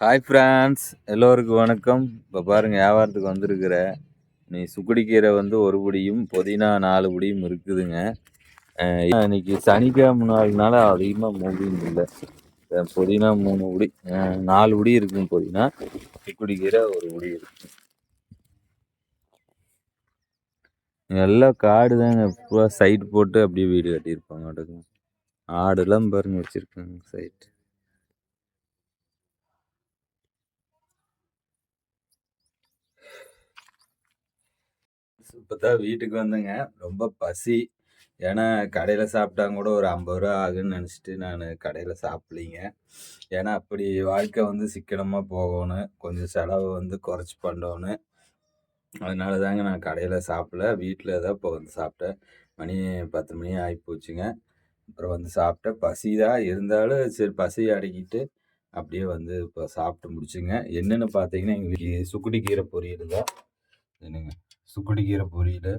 Hi friends, எல்லோருக்கும் வணக்கம். இப்போ பாருங்கள், வியாபாரத்துக்கு வந்திருக்கிற நீ சுக்குடிக்கீரை வந்து ஒரு புடியும் புதினா 4 புடியும் இருக்குதுங்க. இன்னைக்கு சனிக்கிழமை நாள்னால அதிகமாக மூவிங் இல்லை. புதினா 3 புடி, 4 புடி இருக்குங்க. புதினா சுக்குடிக்கீரை ஒரு புடி இருக்கு. எல்லாம் காடு தாங்க. ஃபுல்லாக சைட் போட்டு அப்படியே வீடு கட்டியிருப்பாங்க. ஆடுலாம் பாருங்க வச்சுருக்காங்க சைட். இப்போ தான் வீட்டுக்கு வந்தேங்க. ரொம்ப பசி. ஏன்னா கடையில் சாப்பிட்டாங்க கூட ஒரு 50 ரூபா ஆகுன்னு நினச்சிட்டு நான் கடையில் சாப்பிட்லிங்க. ஏன்னா அப்படி வாழ்க்கை வந்து சிக்கனமாக போகணும், கொஞ்சம் செலவு வந்து குறைச்சி பண்ணணும். அதனால தாங்க நான் கடையில் சாப்பிடல, வீட்டில் தான் இப்போ வந்து சாப்பிட்டேன். மணி 10 மணி ஆகிப்போச்சுங்க. அப்புறம் வந்து சாப்பிட்டேன். பசி தான் இருந்தாலும் சரி, பசியை அடக்கிட்டு அப்படியே வந்து இப்போ சாப்பிட்டு முடிச்சுங்க. என்னென்னு பார்த்தீங்கன்னா, எங்கள் வீட்டுக்கு சுக்குடி கீரை பொரியல் தான். என்னங்க, சுக்குடி கீரை பொரியல்.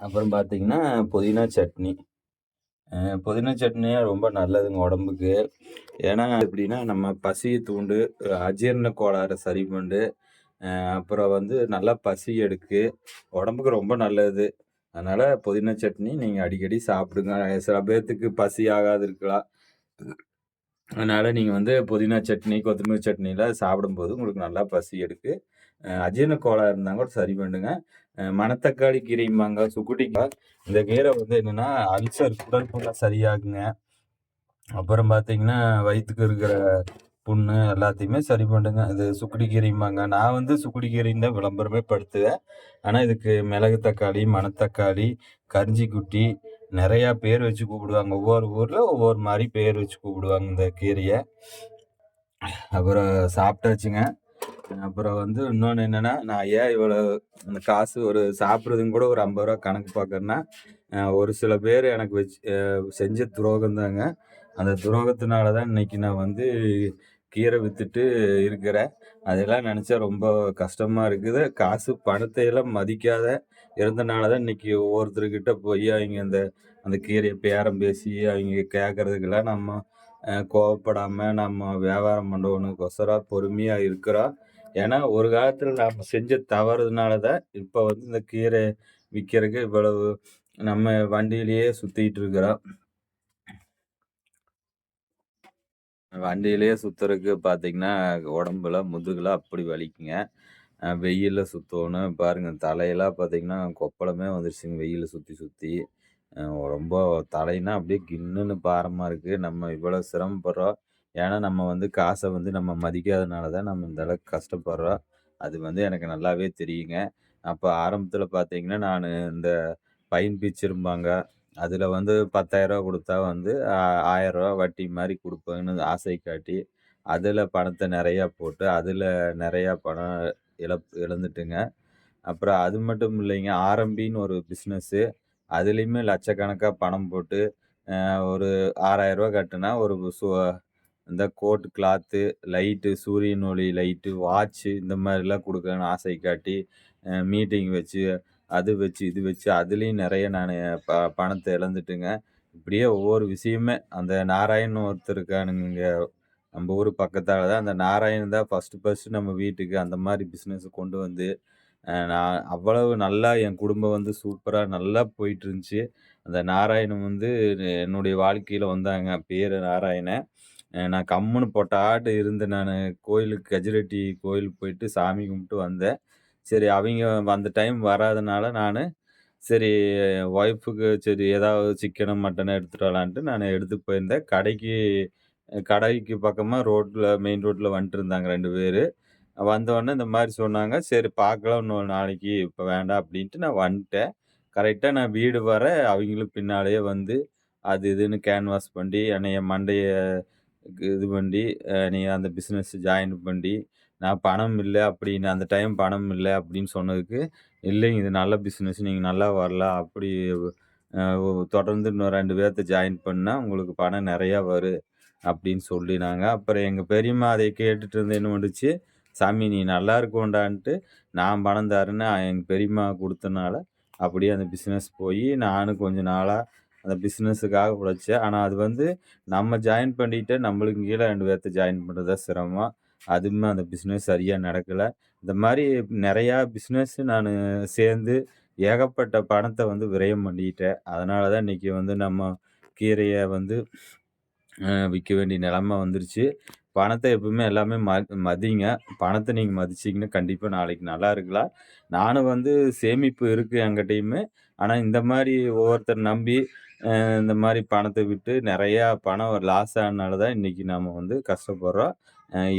அப்புறம் பார்த்தீங்கன்னா புதினா சட்னி. புதினா சட்னி ரொம்ப நல்லதுங்க உடம்புக்கு. ஏன்னா எப்படின்னா, நம்ம பசியை தூண்டு, அஜீரண கோளாறை சரி பண்ணு, அப்புறம் வந்து நல்லா பசி எடுக்கு, உடம்புக்கு ரொம்ப நல்லது. அதனால் புதினா சட்னி நீங்கள் அடிக்கடி சாப்பிடுங்க. சில பேர்த்துக்கு பசி ஆகாது இருக்கலாம். அதனால் நீங்கள் வந்து புதினா சட்னி, கொத்தமல்லி சட்னிலாம் சாப்பிடும்போது உங்களுக்கு நல்லா பசி எடுக்கு. அஜீரண கோளாறு இருந்தால் கூட சரி பண்ணுங்க. மணத்தக்காளி கீரைம்பாங்க, சுக்குட்டிக்காய். இந்த கீரை வந்து என்னென்னா அல்சர், குடல் புண்ணை சரியாகுங்க. அப்புறம் பார்த்தீங்கன்னா வயிற்றுக்கு இருக்கிற புண்ணு எல்லாத்தையுமே சரி பண்ணுங்க. இது சுக்குடி கீரைம்பாங்க. நான் வந்து சுக்குடி கீரைன்னு தான் விளம்பரமே படுத்துவேன். ஆனால் இதுக்கு மிளகு தக்காளி, மணத்தக்காளி, கரிஞ்சி குட்டி நிறையா பேர் வச்சு கூப்பிடுவாங்க. ஒவ்வொரு ஊரில் ஒவ்வொரு மாதிரி பேர் வச்சு கூப்பிடுவாங்க இந்த கீரையை. அப்புறம் சாப்பிட்டாச்சுங்க. அப்புறம் வந்து இன்னொன்று என்னென்னா, நான் ஏன் இவ்வளோ அந்த காசு ஒரு சாப்பிட்றதுங்க கூட ஒரு 50 ரூபா கணக்கு பார்க்குறேன்னா, ஒரு சில பேர் எனக்கு வச்சு செஞ்ச துரோகம் தாங்க. அந்த துரோகத்தினால தான் இன்னைக்கு நான் வந்து கீரை விற்றுட்டு இருக்கிறேன். அதெல்லாம் நினச்சா ரொம்ப கஷ்டமாக இருக்குது. காசு பணத்தையெல்லாம் மதிக்காத இருந்தனால தான் இன்னைக்கு ஒவ்வொருத்தர்கிட்ட போய் அவங்க அந்த அந்த கீரையை பேரம் பேசி அவங்க கேட்குறதுக்கெல்லாம் நம்ம கோவப்படாமல் நம்ம வியாபாரம் பண்ணணுக்கோசரம் பொறுமையாக இருக்கிறோம். ஏன்னா ஒரு காலத்தில் நாம் செஞ்ச தவறுனால தான் இப்போ வந்து இந்த கீரை விற்கிறதுக்கு இவ்வளவு நம்ம வண்டியிலேயே சுற்றிட்டு இருக்கிறோம். வண்டியிலேயே சுற்றுறதுக்கு பார்த்தீங்கன்னா உடம்புல முதுகுலாம் அப்படி வலிக்குங்க. வெயிலில் சுற்றணும் பாருங்கள், தலையெல்லாம் பார்த்தீங்கன்னா கொப்பளமே வந்துருச்சுங்க வெயிலில் சுற்றி சுற்றி. ரொம்ப தலைனா அப்படியே கின்னுன்னு பாரமாக இருக்குது. நம்ம இவ்வளோ சிரமப்படுறோம். ஏன்னா நம்ம வந்து காசை வந்து நம்ம மதிக்காதனால தான் நம்ம இந்த அளவுக்கு கஷ்டப்படுறோம். அது வந்து எனக்கு நல்லாவே தெரியுங்க. அப்போ ஆரம்பத்தில் பார்த்தீங்கன்னா நான் இந்த பைன் பிச்சிரும்பாங்க, அதில் வந்து ரூ. 10,000 குடுத்தா வந்து ரூ. 1000 வட்டி மாரி குடுப்பேன்னு ஆசை காட்டி, அதில பணத்த நெறையா போட்டு, அதில நெறையா பணம் இழந்துட்டுங்க. அப்புறம் அது மட்டும் இல்லைங்க, ஆர்எம்பின்னு ஒரு பிஸ்னஸ்ஸு. அதுலயுமே லட்சக்கணக்கா பணம் போட்டு, ஒரு ரூ. 6,000 கட்டுனா ஒரு இந்த கோட் கிளாத்து, லைட்டு, சூரியன் ஒளி லைட்டு, வாட்ச்சு இந்த மாரிலாம் குடுக்கணும்னு ஆசை காட்டி, மீட்டிங் வச்சு, அது வச்சு, இது வச்சு அதுலயும் நெறைய நானு பணத்த இழந்துட்டுங்க. இப்படியே ஒவ்வொரு விஷயமுமே அந்த நாராயணன்னு ஒருத்தர் இருக்கானுங்க இங்க நம்ம ஊரு பக்கத்தால தான். அந்த நாராயணன் தான் ஃபர்ஸ்ட்டு நம்ம வீட்டுக்கு அந்த மாரி பிஸ்னஸ் கொண்டு வந்து, நான் அவ்வளவு நல்லா என் குடும்பம் வந்து சூப்பரா நல்லா போயிட்டுருந்துச்சு. அந்த நாராயணன் வந்து என்னுடைய வாழ்க்கையில வந்தாங்க. பேரு நாராயணன். நான் கம்முனு பொட்டாட்டு இருந்து நானு கோயிலுக்கு கஜிரெட்டி கோயிலுக்கு போயிட்டு சாமி கும்பிட்டு வந்தேன். சரி, அவைங்க அந்த டைம் வராதனால நானு, சரி ஒய்ஃப்‌க்கு சரி ஏதாவது சிக்கனு, மட்டனு எடுத்துட்டு வரலான்ட்டு நானு எடுத்துட்டு போயிருந்தேன். கடைக்கு பக்கமா மெயின் ரோட்ல வந்துட்டுருந்தாங்க 2 பேரு. வந்தோனே இந்த மாரி சொன்னாங்க. சரி பார்க்கலாம் இன்னொரு நாளைக்கு, இப்ப வேண்டாம் அப்படின்ட்டு நான் வந்துட்டேன். கரெக்ட்டா நான் வீடு வரேன், அவைங்களும் பின்னாலயே வந்து அது இதுன்னு கேன்வாஸ் பண்ணி, என்னைய மண்டைய இது பண்ணி, நீ அந்த பிசினஸ் ஜாயின் பண்ணி, நான் பணம் இல்ல அப்படின்னு அந்த டைம் பணம் இல்ல அப்படின்னு சொன்னதுக்கு, இல்லைங்க இது நல்ல பிசினஸ், நீங்க நல்லா வரலாம். அப்படி அ தொடர்ந்து இன்னும் 2 பேத்த ஜாயின் பண்ணா உங்களுக்கு பணம் நெறையா வரும் அப்படின்னு சொல்லினாங்க. அப்புறம் எங்க பெரியம்மா அதை கேட்டுட்டு இருந்து என்ன பண்ணுச்சு, சாமி நீ நல்லா இருக்கோன்டான்ட்டு நான் பணம் தரேன்னு எங்க பெரியம்மா குடுத்தனால, அப்படியே அந்த பிசினஸ் போயி நானும் கொஞ்ச நாளா அந்த பிசினஸுக்காக உழைச்சேன். ஆனா அது வந்து நம்ம ஜாயின் பண்ணிட்டு நம்மளுக்கு கீழ 2 பேத்த ஜாயின் பண்றது தான் சிரமம். அதுவுமே அந்த பிசினஸ் சரியா நடக்கல. இந்த மாரி நெறையா பிசினஸ் நானு சேர்ந்து ஏகப்பட்ட பணத்த வந்து விரயம் பண்ணிட்டேன். அதனால தான் இன்னைக்கு வந்து நம்ம கீரைய வந்து விக்க வேண்டிய நிலைமை வந்துருச்சு. பணத்த எப்பவுமே எல்லாமே மதிங்க. பணத்த நீங்க மதிச்சீங்கன்னா, கண்டிப்பா நாளைக்கு நல்லா இருக்கலாம். நானும் வந்து சேமிப்பு இருக்கு என்கிட்டயுமே. ஆனா, இந்த மாரி ஒவ்வொருத்தர நம்பி, இந்த மாரி பணத்த விட்டு நெறையா பணம் லாஸ் ஆனனால தான் இன்னைக்கு நாம வந்து கஷ்டப்படுறோம்.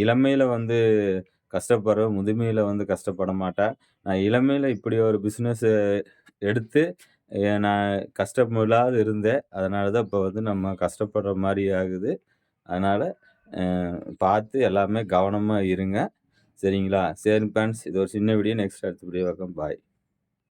இளமையில வந்து கஷ்டப்படுறோம், முதுமையில வந்து கஷ்டப்பட மாட்டேன். நான் இளமையில இப்படி ஒரு பிசினஸ எடுத்து, நான் கஷ்டமில்லாது இருந்தேன். அதனால தான் இப்ப வந்து நம்ம கஷ்டப்படுற மாரி ஆகுது. அதனால அ பார்த்து எல்லாமே கவனமா இருங்க. சரிங்களா? சரி ஃபிரெண்ட்ஸ் இது ஒரு சின்ன வீடியோ. நெக்ஸ்ட் அடுத்த வீடியோ பார்க்கலாம். பாய்.